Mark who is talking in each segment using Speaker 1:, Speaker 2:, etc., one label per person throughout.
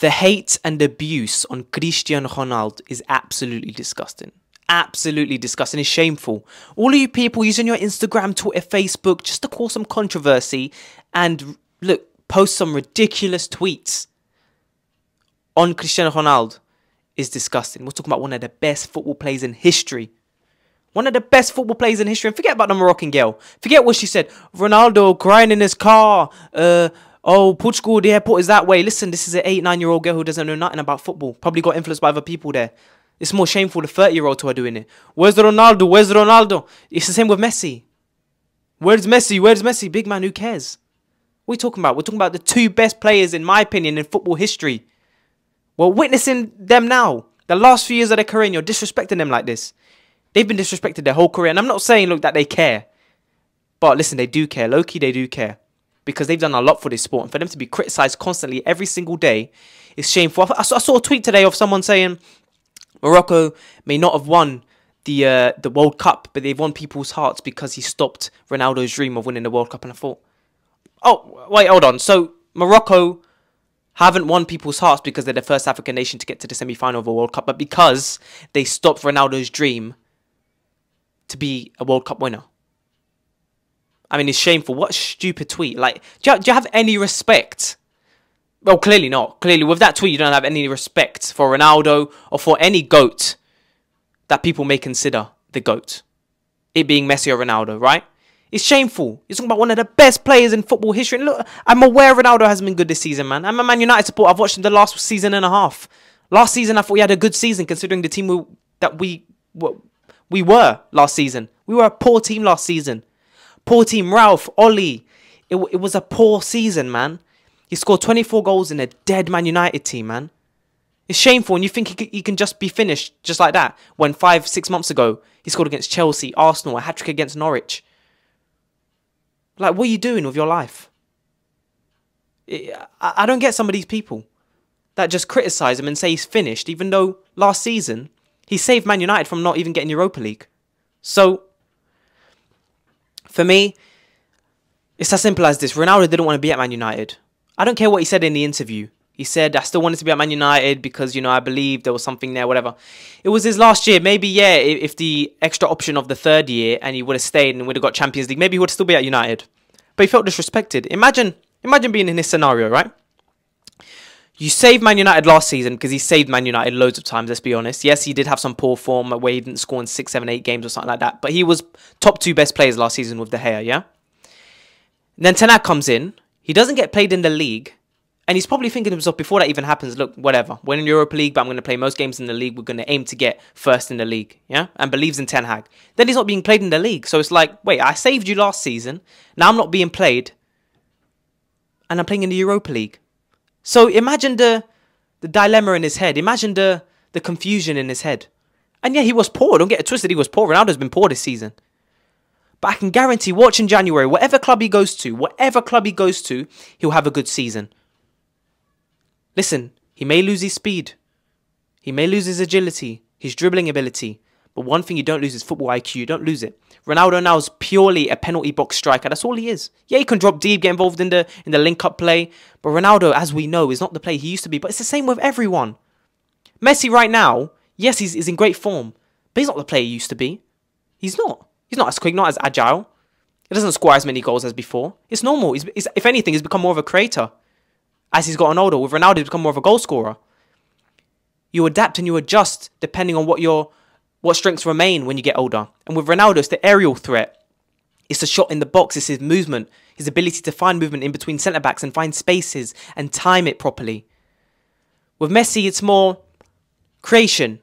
Speaker 1: The hate and abuse on Cristiano Ronaldo is absolutely disgusting. Absolutely disgusting. It's shameful. All of you people using your Instagram, Twitter, Facebook just to cause some controversy and look, post some ridiculous tweets on Cristiano Ronaldo is disgusting. We're talking about one of the best football players in history. One of the best football players in history. And forget about the Moroccan girl. Forget what she said. Ronaldo crying in his car. Oh, Portugal, the airport is that way. Listen, this is an 8, 9-year-old girl who doesn't know nothing about football. Probably got influenced by other people there. It's more shameful the 30-year-olds who are doing it. Where's Ronaldo? Where's Ronaldo? It's the same with Messi. Where's Messi? Where's Messi? Big man, who cares? What are we talking about? We're talking about the 2 best players, in my opinion, in football history. We're witnessing them now. The last few years of their career, and you're disrespecting them like this. They've been disrespected their whole career. And I'm not saying, look, that they care. But listen, they do care. Low-key, they do care. Because they've done a lot for this sport. And for them to be criticised constantly every single day is shameful. I saw a tweet today of someone saying Morocco may not have won the World Cup, but they've won people's hearts because he stopped Ronaldo's dream of winning the World Cup. And I thought, oh, wait, hold on. So Morocco haven't won people's hearts because they're the first African nation to get to the semi-final of a World Cup, but because they stopped Ronaldo's dream to be a World Cup winner. I mean, it's shameful. What a stupid tweet. Like, do you have any respect? Well, clearly not. Clearly, with that tweet, you don't have any respect for Ronaldo or for any GOAT that people may consider the GOAT. It being Messi or Ronaldo, right? It's shameful. You're talking about one of the best players in football history. And look, I'm aware Ronaldo hasn't been good this season, man. I'm a Man United supporter. I've watched him the last season and a half. Last season, I thought he had a good season considering the team that we were last season. We were a poor team last season. Poor team. Ralph, Ollie. It was a poor season, man. He scored 24 goals in a dead Man United team, man. It's shameful, and you think he can just be finished just like that when 5-6 months ago he scored against Chelsea, Arsenal, a hat-trick against Norwich. Like, what are you doing with your life? I don't get some of these people that just criticise him and say he's finished, even though last season he saved Man United from not even getting Europa League. So, for me, it's as simple as this. Ronaldo didn't want to be at Man United. I don't care what he said in the interview. He said, I still wanted to be at Man United because, you know, I believe there was something there, whatever. It was his last year. Maybe, yeah, if the extra option of the 3rd year and he would have stayed and would have got Champions League, maybe he would still be at United. But he felt disrespected. Imagine being in this scenario, right? You saved Man United last season because he saved Man United loads of times, let's be honest. Yes, he did have some poor form where he didn't score in 6, 7, 8 games or something like that. But he was top 2 best players last season with De Gea, yeah? And then Ten Hag comes in. He doesn't get played in the league. And he's probably thinking to himself, before that even happens, look, whatever. We're in Europa League, but I'm going to play most games in the league. We're going to aim to get first in the league, yeah? And believes in Ten Hag. Then he's not being played in the league. So it's like, wait, I saved you last season. Now I'm not being played. And I'm playing in the Europa League. So imagine the dilemma in his head. Imagine the confusion in his head. And yeah, he was poor. Don't get it twisted. He was poor. Ronaldo's been poor this season. But I can guarantee, watch in January, whatever club he goes to, he'll have a good season. Listen, he may lose his speed. He may lose his agility, his dribbling ability. But one thing you don't lose is football IQ. You don't lose it. Ronaldo now is purely a penalty box striker. That's all he is. Yeah, he can drop deep, get involved in the link-up play. But Ronaldo, as we know, is not the player he used to be. But it's the same with everyone. Messi right now, yes, he's in great form. But he's not the player he used to be. He's not. He's not as quick, not as agile. He doesn't score as many goals as before. It's normal. If anything, he's become more of a creator. As he's gotten older, with Ronaldo, he's become more of a goal scorer. You adapt and you adjust depending on what strengths remain when you get older. And with Ronaldo, it's the aerial threat. It's the shot in the box. It's his movement. His ability to find movement in between centre-backs and find spaces and time it properly. With Messi, it's more creation.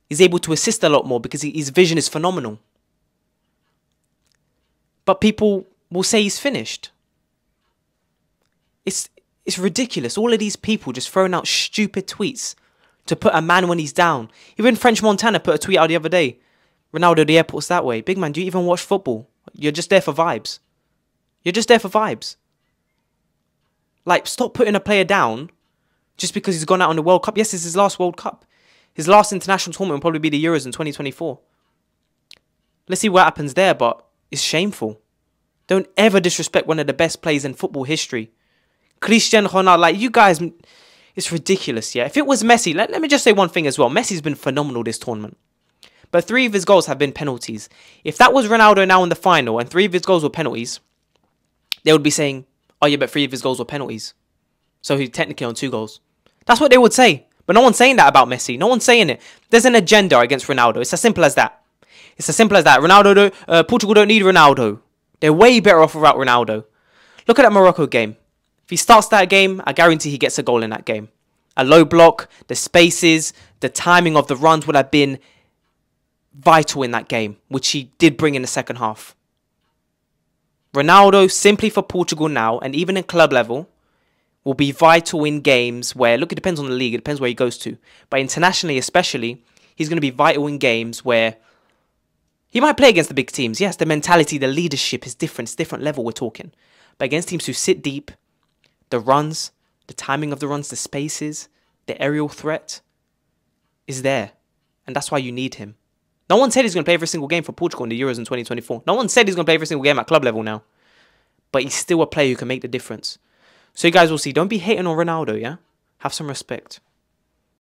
Speaker 1: He's able to assist a lot more because his vision is phenomenal. But people will say he's finished. It's ridiculous. All of these people just throwing out stupid tweets to put a man when he's down. Even French Montana put a tweet out the other day. Ronaldo, the airport's that way. Big man, do you even watch football? You're just there for vibes. You're just there for vibes. Like, stop putting a player down just because he's gone out on the World Cup. Yes, it's his last World Cup. His last international tournament will probably be the Euros in 2024. Let's see what happens there, but it's shameful. Don't ever disrespect one of the best players in football history. Cristiano Ronaldo, like, you guys, It's ridiculous, yeah? If it was Messi, let me just say one thing as well. Messi's been phenomenal this tournament. But 3 of his goals have been penalties. If that was Ronaldo now in the final and 3 of his goals were penalties, they would be saying, oh yeah, but 3 of his goals were penalties. So he's technically on 2 goals. That's what they would say. But no one's saying that about Messi. No one's saying it. There's an agenda against Ronaldo. It's as simple as that. It's as simple as that. Portugal don't need Ronaldo. They're way better off without Ronaldo. Look at that Morocco game. If he starts that game, I guarantee he gets a goal in that game. A low block, the spaces, the timing of the runs would have been vital in that game, which he did bring in the second half. Ronaldo, simply for Portugal now, and even in club level, will be vital in games where, look, it depends on the league, it depends where he goes to. But internationally especially, he's going to be vital in games where he might play against the big teams. Yes, the mentality, the leadership is different. It's different level we're talking. But against teams who sit deep, the runs, the timing of the runs, the spaces, the aerial threat is there. And that's why you need him. No one said he's going to play every single game for Portugal in the Euros in 2024. No one said he's going to play every single game at club level now. But he's still a player who can make the difference. So you guys will see. Don't be hating on Ronaldo, yeah? Have some respect.